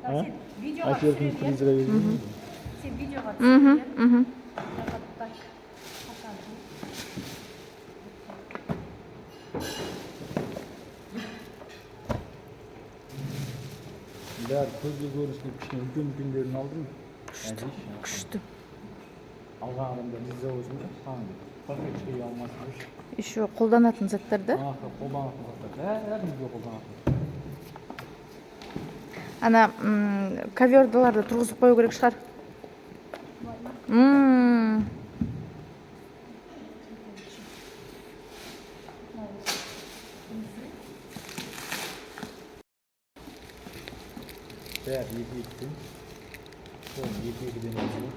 Ha? Videoga Aşırı televizyon veriyor. Sen videoga Bär közgө görüşüp kişinin gün aldın mı? күчтүү. Алғанымда биз өзүмүз таанды. Пакетке алмасыз. Еще колдонатын заттар да. Қолданатын заттар. Бәрімізге қолданатын. Ана ковёрларды тургузуп кою керек шығар. Bär екі-екіден. Сол екі-екіден өзі.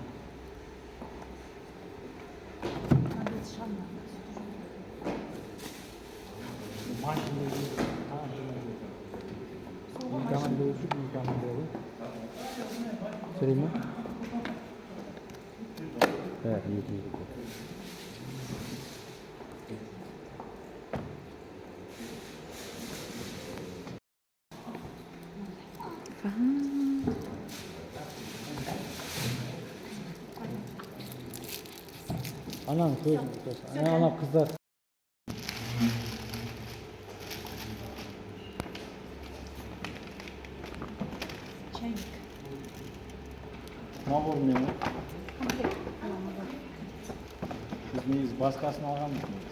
Söyleyeyim mi? Evet, iyi. Anam kız, anam kızlar. Ne olur mu? Siz neyiz? Başkasını algan mısınız?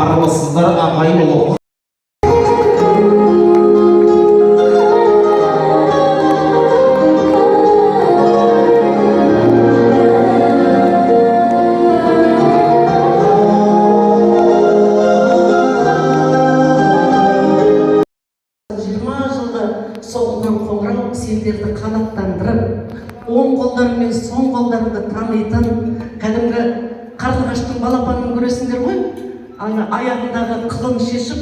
Arabasızlar apayı olur. аяғындағы қылын шешіп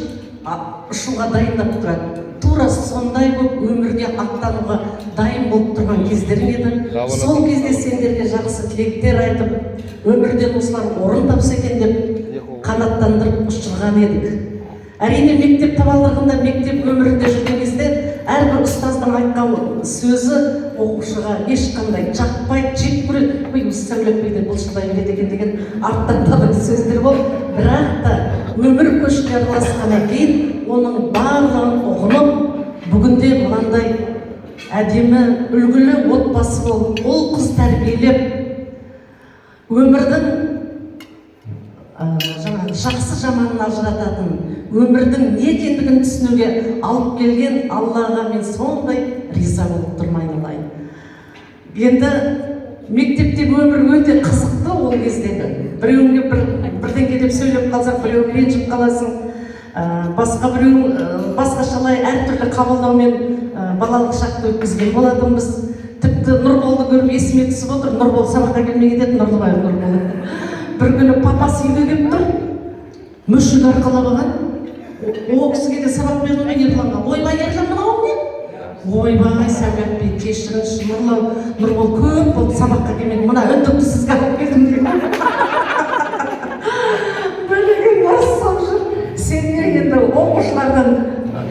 ұшуға дайындап тұрады. Тура сондай болып өмірге аттануға дайын болып тұрған кездерің еді. Сол кезде сендерге жақсы тілектер айтып, өмірден осылар орын тапса екен деп қанаттандырып ұшырған едік. Әрине мектеп табалдырығында, мектеп өмірінде жүрген кезде әрбір ұстаздың айтқан сөзі оқушыға ешқандай жақпай, жек көреді. Ой, осы сәулетпейді, бұлшылдай береді екен деген арттан қалған сөздер болып, бірақ та өмір көшіне араласқаннан кейін оның барлығын ұғынып, бүгінде мынандай әдемі, үлгілі отбасы болып, ол қыз тәрбиелеп, өмірдің жақсы жаманын ажырататын, өмірдің не екендігін түсінуге алып келген Аллаға мен сондай риза болып тұрмайын алайын. Енді мектептегі өмір өте қызықты ол кездегі. Біреуіңе бірдеңе деп сөйлеп қалсақ, біреуің ренжіп қаласың, басқа біреуің басқашалай әртүрлі қабылдаумен балалық шақты өткізген болатынбыз. Тіпті Нұрболды көріп есіме түсіп отыр. Нұрбол сабаққа келмей кетеді, Нұрбол. Бір күні папасы үйге келіп тұр, мүшік арқалап алған. О кісіге де сабақ берілмей ерланға. Ойбай, Ержан, мынау не? Ойбай, сәулетпей, кешіріңізші, Нұрбол көп болды сабаққа келмеді. Мына үндікті сізге алып келдім деген. Бөлеген бассам жүр. Сен не енді оқушылардан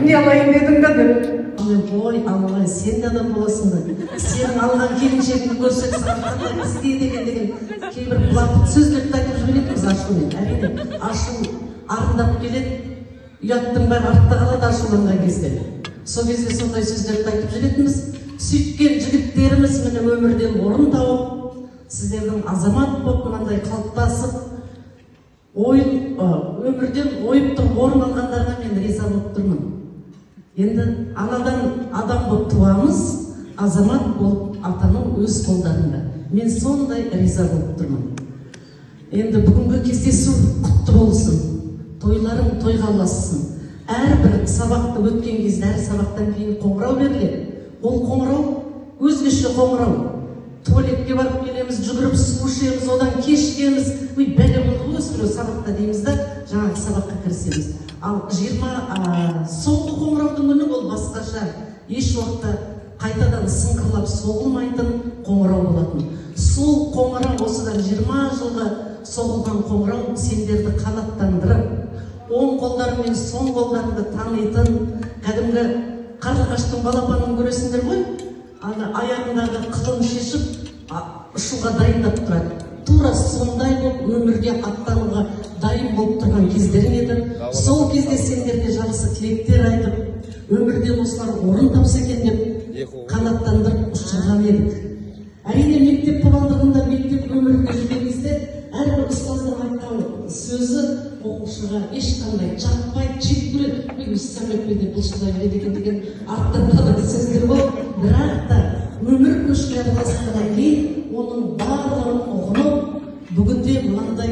не алайын дедің бе деп. Ой, Аллай, сен де адам боласың ба? Сенің алған келіншегіңді көрсек сағаттан істейді деген кейбір бұлапыт сөздерді айтып жібереді біз ашумен. Әрине, ашу арындап келеді, ұяттың бәрі артта қалады ашуланған кезде. Сол кезде сондай сөздерді айтып жүретінбіз. Сөйткен жігіттеріміз міне өмірден орын тауып, сіздердің азамат болып мынандай қалыптасып, өмірден ойып тұрып орын алғандарға мен риза болып тұрмын. Енді анадан адам болып туамыз, азамат болып атану өз қолдарында. Мен сондай риза болып тұрмын. Енді бүгінгі кездесу құтты болсын, тойларың тойға ұлассын. Әрбір сабақты өткен кезде, әр сабақтан кейін қоңырау беріледі. Ол қоңырау өзгеше қоңырау. Туалетке барып келеміз, жүгіріп су ішеміз, одан кешкеміз, бәле болды өз біреу сабақта дейміз да, жаңағы сабаққа кірісеміз. Ал 20 соңғы қоңыраудың күні ол басқаша, еш уақытта қайтадан сыңғырлап соғылмайтын қоңырау болатын. Сол қоңырау осыдан 20 жылға соғылған қоңырау сендерді қанаттандырып, оң қолдарымен соң қолдарыңды танитын, кәдімгі қарлығаштың балапанын көресіңдер ғой, аяғындағы қылын шешіп, ұшуға дайындап тұрады. Тура сондай болып өмірге аттануға дайын болып тұрған кездерің еді. Сол кезде сендерге жақсы тілектер айтып, өмірден осылар орын тапса екен деп қанаттандырып ұшырған едік. Әрине мектеп табалдырығында, мектеп өмірінде жүрген кезде әрбір ұстаздың айтқан сөзі оқушыға ешқандай жақпай, жек көреді. Өзі сәулетпейді, бұлшылдай береді екен деген арттан қалған сөздер болып, бірақ та өмір көшіне араласқаннан кейін оның барлығын ұғынып, бүгінде мынандай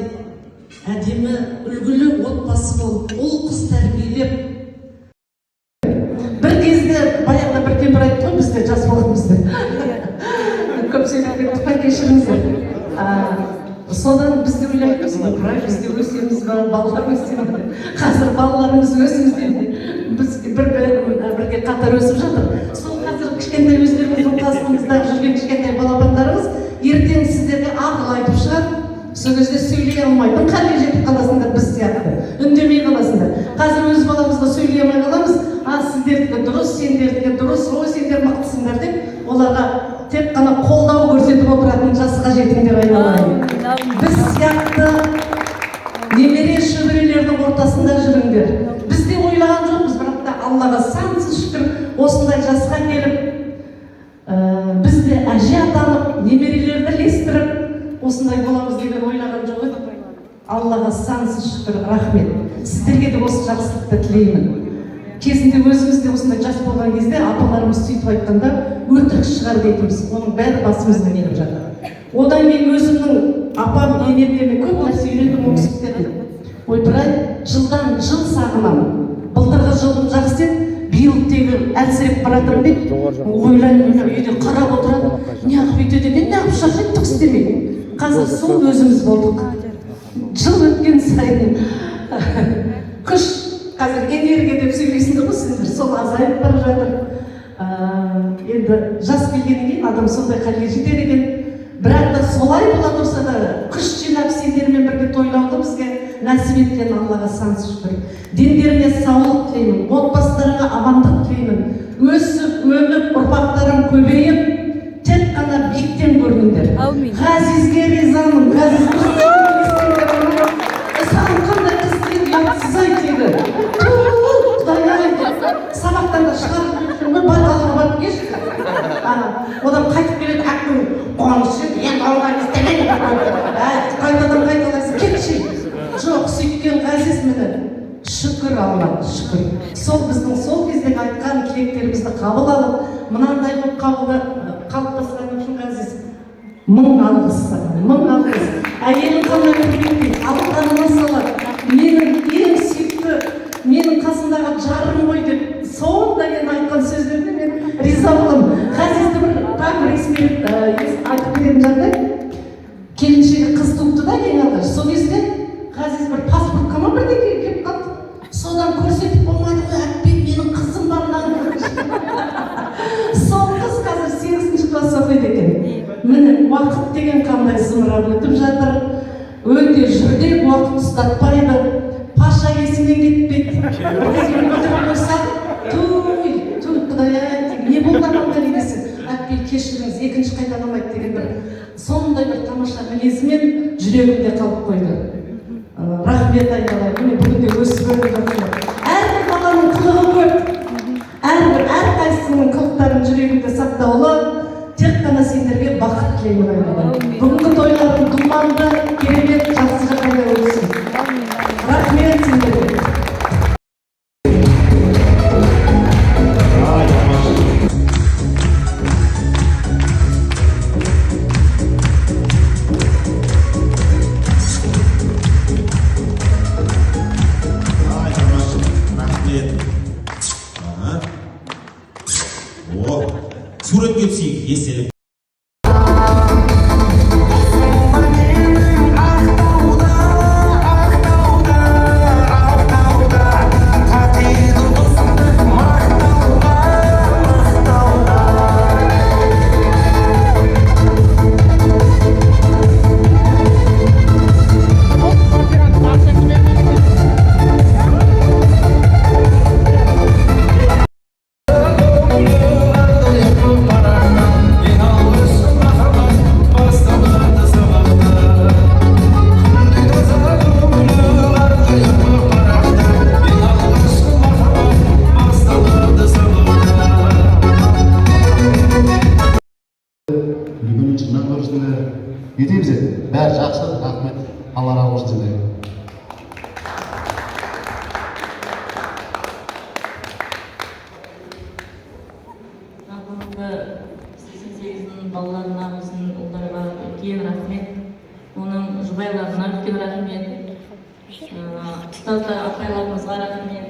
әдемі, үлгілі отбасы болып, ол қыз тәрбиелеп. Бір кезде баяғыда бір кемпір айтты ғой, бізде жас болғанымызда. Көп сөйлеген тұқай кешіріңіздер. Содан бізде ойлаймыз, бізде өсеміз бе, балаларымыз өсеміз. Қазір балаларымыз өсімізде біз бірге қатар өсіп жатыр. Сол қазір кішкентай өздеріміздің қасымызда жүрген кішкентай балапандарымыз ертең сіздерге ақыл айтып шығады. Сол кезде сөйлей алмайтын халге жетіп қаласыңдар біз сияқты. Үндемей қаласыңдар. Қазір өз баламызға сөйлей алмай қаламыз. Сіздердікі дұрыс, сендердікі дұрыс, сендер мықтысыңдар деп оларға тек қана қолдау көрсетіп отыратын жасқа жетіңдер айналайын. Біз сияқты немере шөберелердің ортасында жүріңдер. Біз де ойлаған жоқпыз, бірақ та Аллаға сансыз шүкір осындай жасқа келіп, біз де әже атанып, немерелерді ілестіріп, осындай боламыз деген ойлаған жоқ еді. Аллаға сансыз шүкір, рахмет. Сіздерге де осы жақсылықты тілеймін. Кезінде өзімізде осындай жас болған кезде апаларымыз сөйтіп айтқанда өтірік шығар дейтінбіз, оның бәрі басымызда келіп жатыр. Одан кейін өзімнің апам, енемдеріне көп нәрсе үйрендім, ол кісілерден. Ойпыр-ай, жылдан жыл сағынам. Былтырғы жылым жақсы еді, биыл тегі әлсіреп баратырмын деп, ойлаймын, үйде қарап отырады, неғып өйтеді екен, неғып шаршайды, түк істемейді. Қазір сол өзіміз болдық. Жыл өткен сайын күш қазір энергия деп сөйлейсіңдер ғой сіздер, сол азайып бара жатыр. Енді жас келгеннен кейін адам сондай халге жетер екен. Бірақ та солай бола тұрса да күш жинап сендермен бірге тойлауды бізге нәсіп еткен Аллаға сансыз шүкір. Дендеріне саулық тілеймін, отбасыларыңа амандық тілеймін. Өсіп, өніп, ұрпақтарың көбейіп, тек қана биіктен көріңдер. Ғазизге ризамын, Ғазизге саған қандай қыз тегі, ұятсыз ай тегі. Құдай-ай, сабақтан да шығарып жүрмін, байқалға барып кеші. Одан қайтып келеді, әкім қуанышы, енді оңға істемейді. Қайтадан қайталайсың, кетші. Жоқ, сөйткен Ғазиз мені. Шүкір Алла, шүкір. Сол біздің сол кездегі айтқан тілектерімізді қабыл алып, мынандай болып қалыптасқан үшін Ғазиз. Мың алғыс саған, мың алғыс. Әйелің қандай көргендей, алғанына салады. Менің ең сүйікті, менің қасымдағы жарым ғой деп, сонда енді айтқан сөздеріне мен риза боламын. Ғазизді бір тағы айтып беретін жағдай. Келіншегі қыз туыпты да ең алғаш. Сол кезде Ғазиз бір паспортқа ма бірдеңе келіп қалды. Содан көрсетіп болмайды ғой, әппен менің қызым бар Сол қыз қазір 8-ші класс оқиды екен. Міне уақыт деген қандай зымырап өтіп жатыр. Өте жүрдек уақыт ұстатпайды. Паша есімнен кетпейді. Өтіріп қойса, Құдай-ай, не болды адамдар десін. Әппен кешіріңіз, екінші қайталамайды деген бір сондай бір тамаша мінезімен жүрегімде қалып қойды. Рахмет айналайын, міне бүгінде өсіп өріп жатыр. Әрбір баланың қылығы көп. Әрқайсысының қылықтарын жүрегінде сақтаулы. Тек қана сендерге бақыт тілеймін айналайын. Бүгінгі тойлардың думанды, керемет, жақсыға қайда өтсін. Рахмет сендерге. суретке түсейік, естелік. Не дейміз еді? Бәрі жақсы, рахмет, Алла разы болсын сіздерге. Бүгінгі 88-дің балаларына, біздің ұлдарға үлкен рахмет. Оның жұбайларына үлкен рахмет. Ұстаздар апайларымызға рахмет.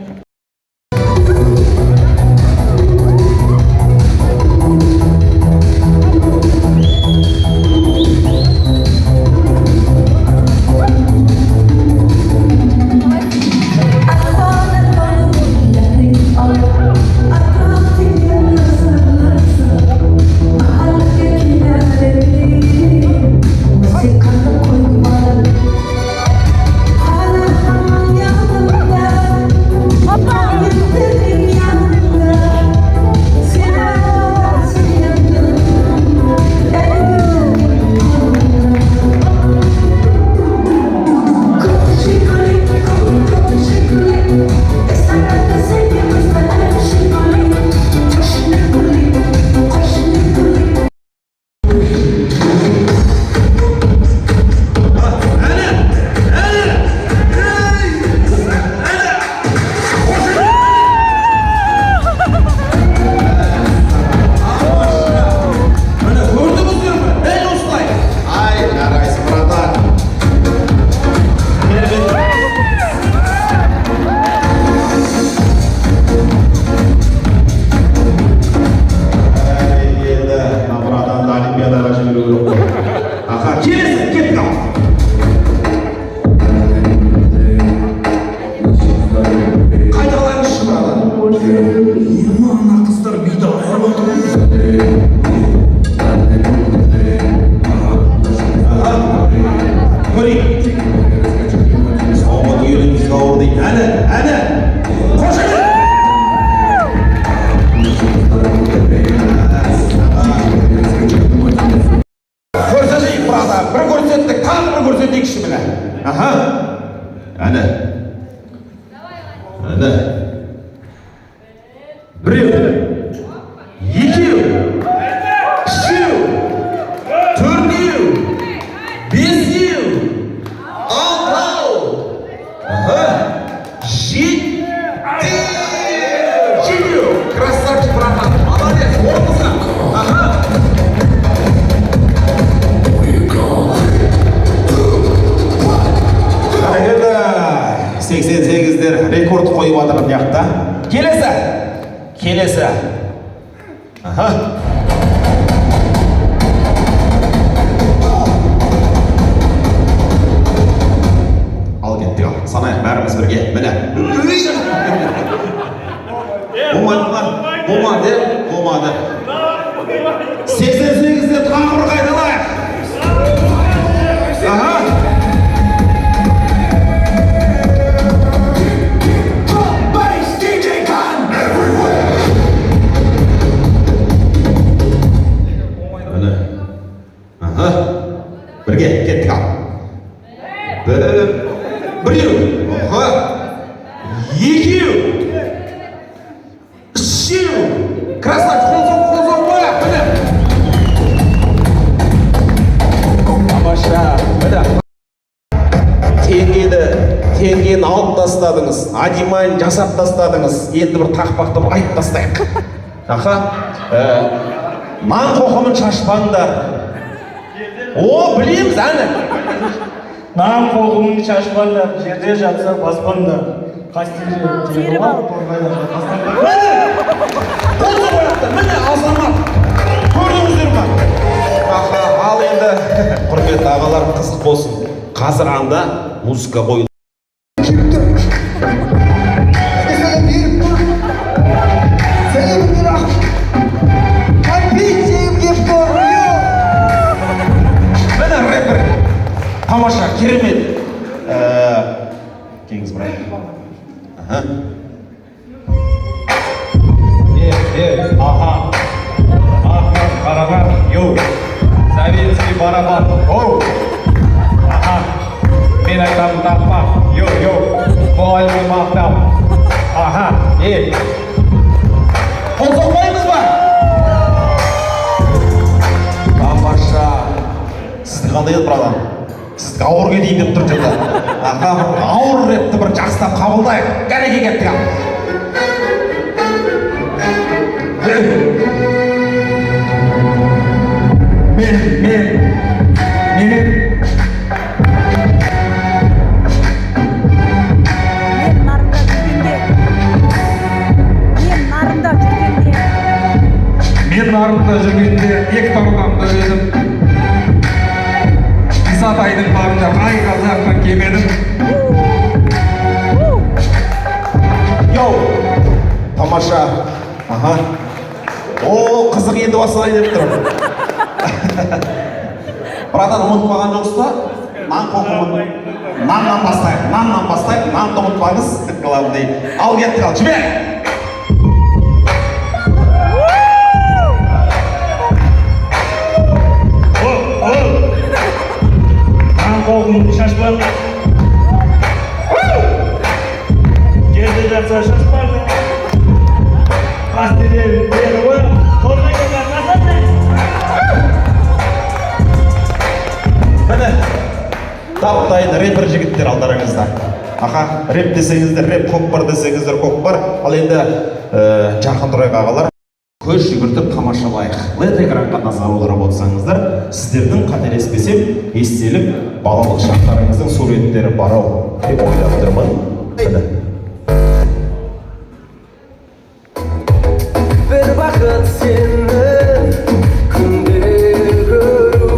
біреу, екеу, үшеу, төртеу, бесеу, алтау, жетеу. Красавчик, братан, молодец, орныңызға. Енді 88-дер рекорд қойып атырын яқта. Келесі. Ал кеттік, санайық бәріміз бірге. Міне. Болмады. 88-дер тағы бір қайталайық. Бірге кеттік ал. Біреу, екеу, үшеу. Красавчик, қол қояқ, міне. Тамаша, міне. Теңгені алып тастадыңыз, адимайын жасап тастадыңыз. Енді бір тақпақты бір айтып тастайық. Нан қоқымын шашпаңдар. О, білеміз, әні. Нан қоғымын шашпаңдар, жерде жатса баспаңдар. Қастері жеңіл торғайда қастаңдар. Қолды қояқты, міне азамат. Көрдіңіздер ма? Ал енді, құрметті ағалар, қызық болсын. Қазір анда музыка қойылды. Тамаша, керемет. Кеңіз брат. Қарағар, йоу. Советский барабан, оу. Мен айтамын таппа, йоу. Мұғалімі мақтап. Қол соқпаймыз ба? Тамаша. Сізді қандай еді, братан? Сіз ауыр кетейін деп тұр жерде. Ауыр рэпті бір жақсылап қабылдайық. Кәреге кеттік ал. Мен нарында жүргенде екі торғамды едім. Исатайдың барында қай қазақтан кемедім. Йоу, тамаша. О, қызық енді басылай деп тұр. Братан, ұмытпаған жоқсыз ба? Нан қоқымын. Наннан бастайық. Нанды ұмытпаңыз. Главный. Ал кеттік ал, жібер! Қоғымын шашпаңдар. Жерде жатса шашпаңдар. Қастері бері ғой. Торғайда насады. Міне, таптайын рэпер жігіттер алдарыңызда. Рэп десеңіздер рэп, көкпар десеңіздер көкпар. Ал енді жақын тұрайық ағалар. Көз жүгіртіп тамашалайық. LED экранға назар аударып отырсаңыздар, сіздердің қателеспесем, естелік балалық шақтарыңыздың суреттері бар ау деп ойлап тұрмын. Бір бақыт сені күнде көру,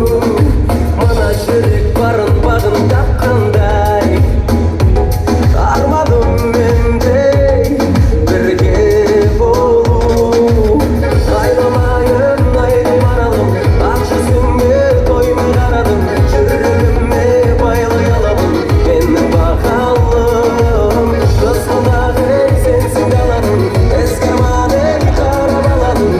мына жүрек барын бағын тапқандай. Арманым мендей бірге болу. Айналайын айдай маралым, ақ жүзіңе тоймай қарадым. Жүрегіме байлай аламын менің бақалым. Қызғалдақ ей сенсің даланың, ескермадың қарап аладың.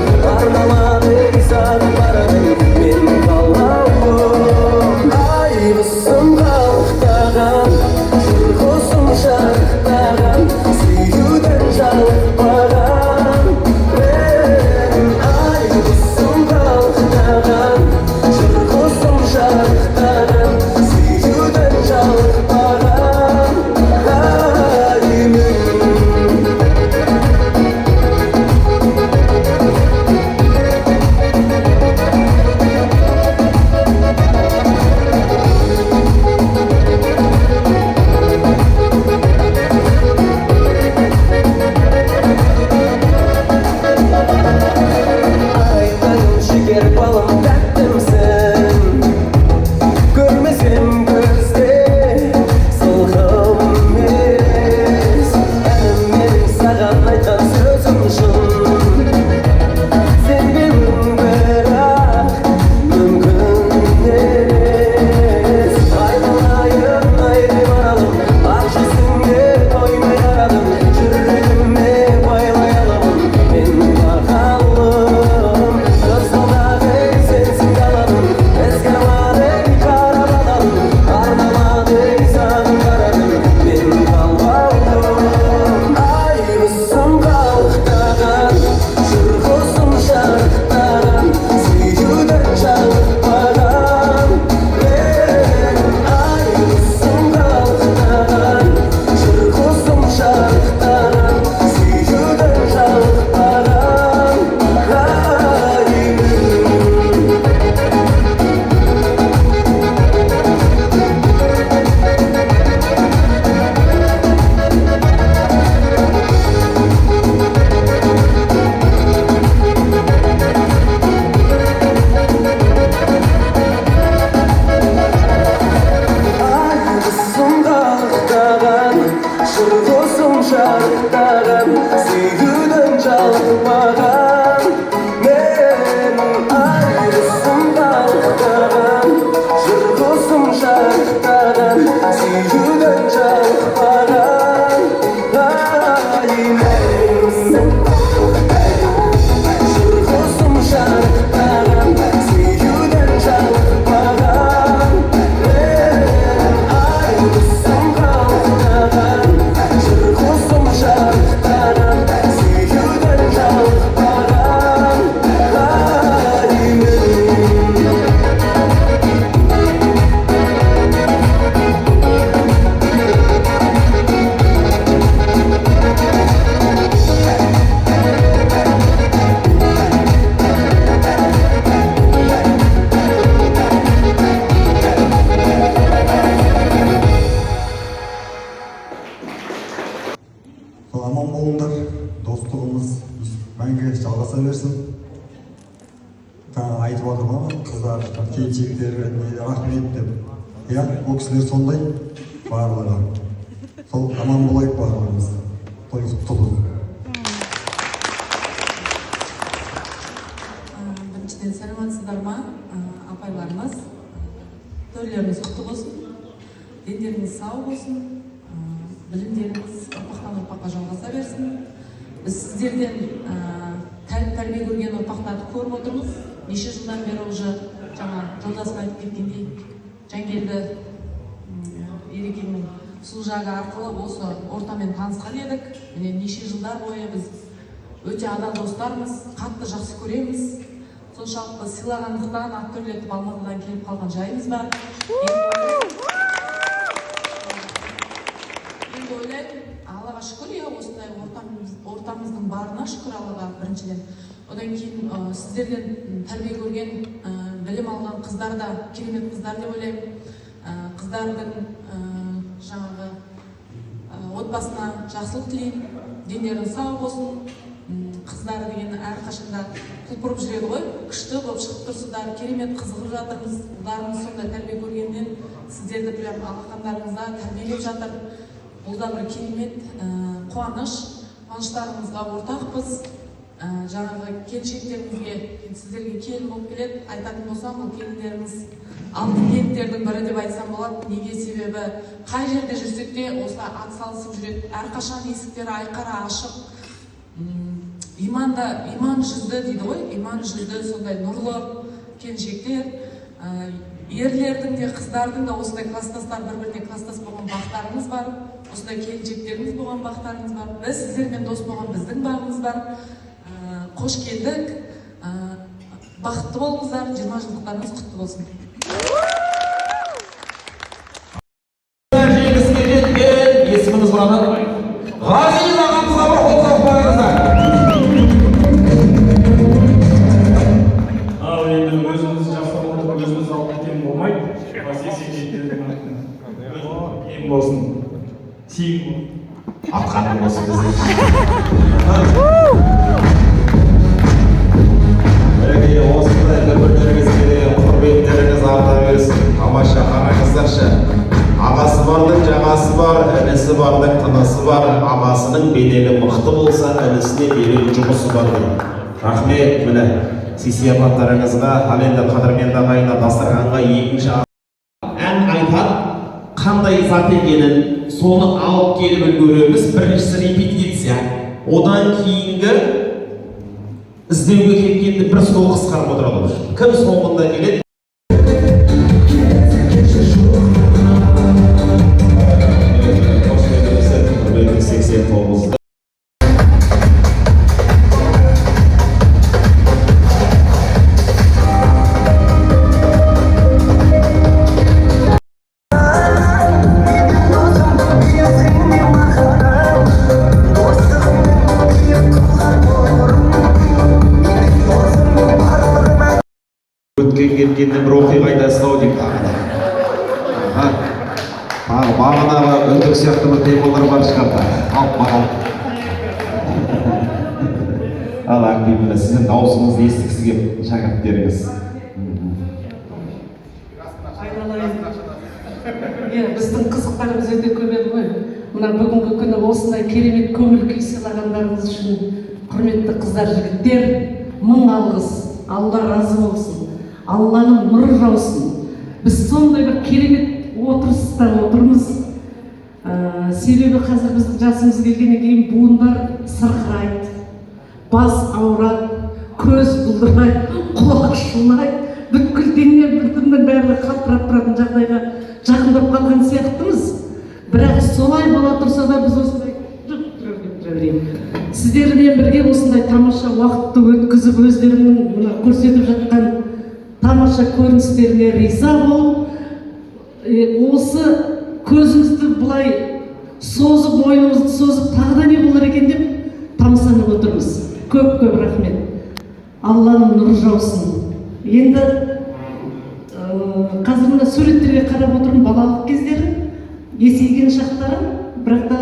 Süyüden çalmadan Men ayrısın kalmadan Jırgısım şarkıdan Süyüden çalmadan Aymensin Jırgısım şarkıdan Süyüden çalmadan Men ayrısın kalmadan Jırgısım şarkıdan Süyüden çalmadan Aymensin Amан болыңдар, достығымыз мәңгі жалғаса берсін. Жаңа айтып отыр ма, қыздар, келіншектер рахмет деп. Иә, ол кісілер сондай барлығы. Сол аман болайық барлығымыз. Той құтты болсын. Біріншіден сәлеметсіздер ма, апайларымыз. Тойларыңыз құтты болсын. Дендеріңіз сау болсын. Білімдеріңіз ұрпақтан ұрпаққа жалғаса берсін. Біз сіздерден тәрбие көрген ұрпақтарды көріп отырмыз. Неше жылдан бері уже жаңа жолдасым айтып кеткендей Жангелді Ерекеңнің сұлжағы арқылы осы ортамен танысқан едік. Міне неше жылдар бойы біз өте адам достармыз, қатты жақсы көреміз. Соншалықты сыйлағандықтан актерлетіп Алматыдан келіп қалған жайымыз бар. Ойлаймын, Аллаға шүкір, осындай ортамыздың барына шүкір Аллаға біріншіден. Одан кейін сіздерден тәрбие көрген, білім алған қыздар да керемет қыздар деп ойлаймын. Қыздардың жаңағы отбасына жақсылық тілеймін, дендерің сау болсын. Қыздар деген әрқашанда құлпырып жүреді ғой, күшті болып шығып тұрсыздар, керемет қызығып жатырмыз. Ұлдарымыз сондай тәрбие көргеннен сіздерді прям алақандарыңызда тәрбиелеп жатыр. Бұл да бір керемет қуаныштарыңызға ортақпыз. Жаңағы келіншектеріңізге, сіздерге келін болып келеді, айтатын болсам, бұл келіндеріңіз алтын келіндердің бірі деп айтсам болады. Неге? Себебі қай жерде жүрсек те осылай ат салысып жүреді. Әрқашан есіктері айқара ашық. Иман жүзді дейді ғой, иман жүзді сондай нұрлы келіншектер. Ерлердің де, қыздардың да осындай кластастар, бір-біріне кластас болған бақтарыңыз бар. Осындай келіншектеріңіз болған бақтарыңыз бар. Біз сіздермен дос болған біздің бағымыз бар. Қош келдік. Бақытты болыңыздар, 20 жылдықтарыңыз құтты болсын. Жеңіске жеткен есіміңіз бұраны Ғазиз ағамызға бір қол соғып қойыңыздар. Ал енді өзіміз жасап отырып, өзіміз алып кеткен болмайды. Ғазиз екендердің ең болсын. Тиім Атқаным болсын біздің. Мінекей осындай бір-бірлеріңізге де құрметтеріңіз арта берсін. Тамаша қараңыздаршы. Ағасы бардың жағасы бар, інісі бардың тынысы бар. Ағасының беделі мықты болса, інісіне берер жұмысы бар дейді. Рахмет, міне сый-сияпаттарыңызға, ал енді қадірменді ағайынға, дастарханға екінші ән айтады. Қандай зат екенін соны алып келіп үлгереміз. Біріншісі репетиция. Одан кейінгі іздеуге кеткенде бір стол қысқарып отырады. Кім соңында келеді? Кеткенде бір оқиға айтасыз ау деймін тағы да. Тағы бағанағы үндік сияқты бір темалар бар шығарда. Алып маған. Ал әңгімені сіздің даусыңызды естігісі келіп шәкірттеріңіз. Айналайын. Біздің қызықтарымыз өте көп еді ғой. мына бүгінгі күні осындай керемет көңіл күй сыйлағандарыңыз үшін құрметті қыздар, жігіттер, мың алғыс. Алла разы болсын. Алланың нұры жаусын. Біз сондай бір керемет отырыста отырмыз. Себебі қазір біздің жасымыз келгеннен кейін буындар сырқырайды, бас ауырады, көз бұлдырайды, құлақ шулайды, бүткіл дене бүтіннің бәрі қалтырап тұратын жағдайға жақындап қалған сияқтымыз. Бірақ солай бола тұрса да біз осындай сіздермен бірге осындай тамаша уақытты өткізіп, өздерінің көрсетіп жатқан тамаша көріністеріне риза болып, осы көзімізді бұлай созып, ойымызды созып, тағы да не болар екен деп тамсанып отырмыз. Көп рахмет. Алланың нұры жаусын. Енді қазір мына суреттерге қарап отырмын, балалық кездерім, есейген шақтарым, бірақ та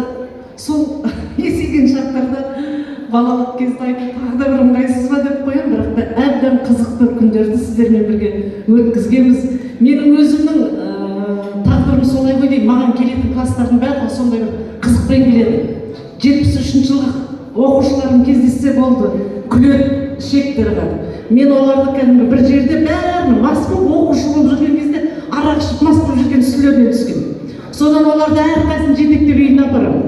сол есейген шақтарда балалық кезде айтып, тағы да бір ыңғайсыз ба деп қоям, бірақ та әбден қызықты күндерді сіздермен бірге өткізгенбіз. Менің өзімнің тағдырым солай ғой деймін. Маған келетін класстардың бәрі сондай бір қызықпен келеді. 73 жылғы оқушыларым кездессе болды, күледі, шектері. Мен оларды кәдімгі бір жерде бәрін мас болып, оқушы болып жүрген кезде арақ ішіп мас болып жүрген сүлерінен түскен. Содан оларды әрқайсысын жетектеп үйіне апарамын.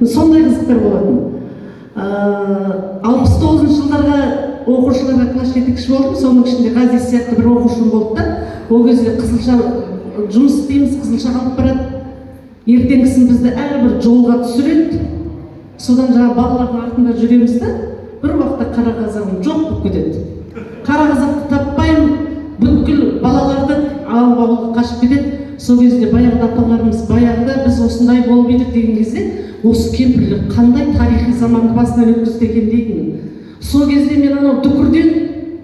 Сондай қызықтар болатын. 69 жылдарға оқушыларға класс жетекші болдым. Соның ішінде Ғазиз сияқты бір оқушым болды да, ол кезде Қызылша жұмыс істейміз, Қызылша қалып барады. Ертеңгісін бізді әрбір жолға түсіреді. Содан жаңа балалардың артында жүреміз да, бір уақытта қара қазағым жоқ болып кетеді. Қара қазақты таппаймын, бүткіл балаларды алып ауылға қашып кетеді. Сол кезде баяғыда апаларымыз, баяғыда біз осындай болып едік деген кезде, осы кемпірлер қандай тарихи заманды басынан өткізді екен дейтін. Сол кезде мен анау дүкірден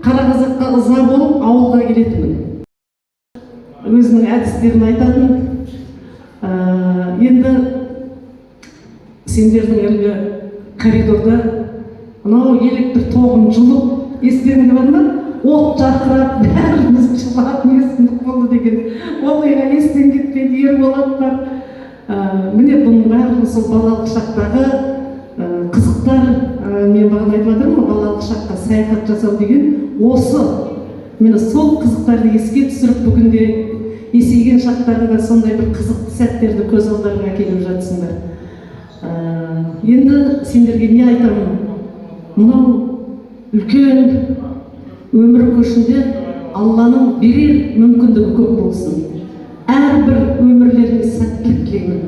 қара қазаққа ыза болып ауылға келетінмін. Өзінің әдістерін айтатын. Енді сендердің әлгі коридорда мынау электр тоғын жұлып, естеріңде бар ма? От жарқырап, бәріміз жылап, не сұмдық болды деген оқиға естен кетпейді, Ерболат бар. Міне бұның бәрі сол балалық шақтағы қызықтар. Мен бағана айтып жатырмын, балалық шаққа саяхат жасау деген осы. Мені сол қызықтарды еске түсіріп, бүгінде есейген шақтарында сондай бір қызықты сәттерді көз алдарыңа әкеліп жатсыңдар. Енді сендерге не айтамын? Мынау үлкен өмір көшінде Алланың берер мүмкіндігі көп болсын. Әрбір өмірлеріңе сәттілік тілеймін.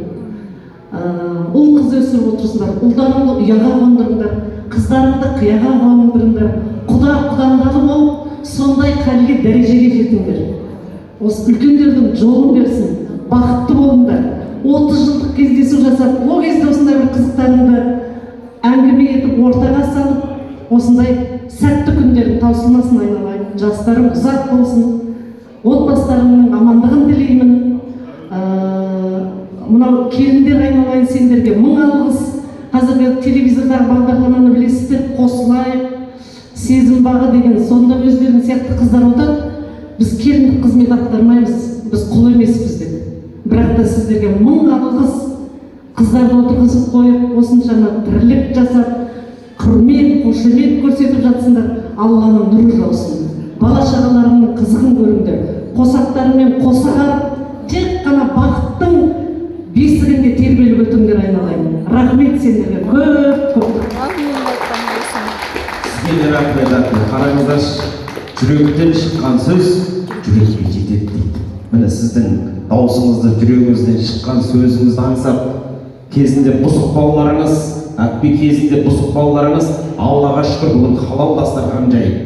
Ұл қыз өсіріп отырсыңдар, ұлдарыңды ұяға қондырыңдар, қыздарыңды қияға қондырыңдар, құда-құдандағы болып, сондай халге дәрежеге жетіңдер. Осы үлкендердің жолын берсін, бақытты болыңдар. 30 жылдық кездесу жасап, ол кезде осындай бір қызықтарыңды әңгіме етіп, ортаға салып, осындай сәтті күндердің таусылмасын айналайын. Жастарым ұзақ болсын, отбасыларының амандығын тілеймін. Мынау келіндер айналайын, сендерге мың алғыс. Қазіргі телевизордағы бағдарламаны білесіздер, Қосылайық, Сезім бағы деген, сонда өздерінің сияқты қыздар отыр. Біз келіндік қызмет атқармаймыз, біз құл емеспіз деп. Бірақ та сіздерге мың алғыс. Қыздарды отырғызып қойып, осыншама тірлік жасап, құрмет, қошемет көрсетіп жатсыңдар. Алланың нұры жаусын. Бала-шағаларыңның қызығын көріңдер. Қосақтарымен қоса қарып, тек қана бақыттың бесігінде тербеліп өтіңдер айналайын. Рахмет сендерге, көп. Сізге де рахмет. Қараңыздар, жүректен шыққан сөз жүрекке жетеді дейді. Міне сіздің даусыңызды, жүрегіңізден шыққан сөзіңізді аңсап, кезінде бұзық балаларыңыз, әкпе кезінде бұзық балаларыңыз, Аллаға шүкір бүгін халал дастархан жайып.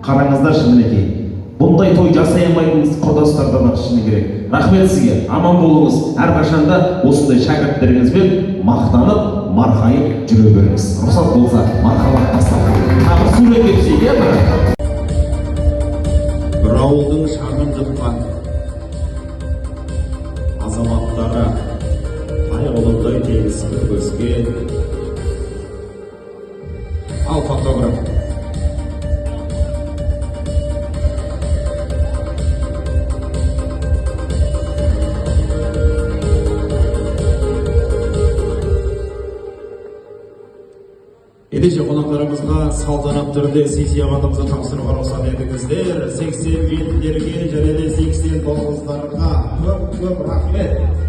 Қараңыздаршы мінекей, бұндай той жасай алмайтын құрдастардан шыны керек. Рахмет сізге, аман болыңыз. Әрқашанда осындай шәкірттеріңізбен мақтанып, марқайып жүре беріңіз. Рұқсат болса, марқалап бастап. Тағы суретке түсейік, бір ауылдың шаңын жыққан азаматтары айғұлындай теңіз көске. Ал фотограф. азаматтарымызға салтанатты түрде сый-сияпатымызды тапсыруға рұқсат етіңіздер. 87-лерге және де 89-ларға көп рахмет.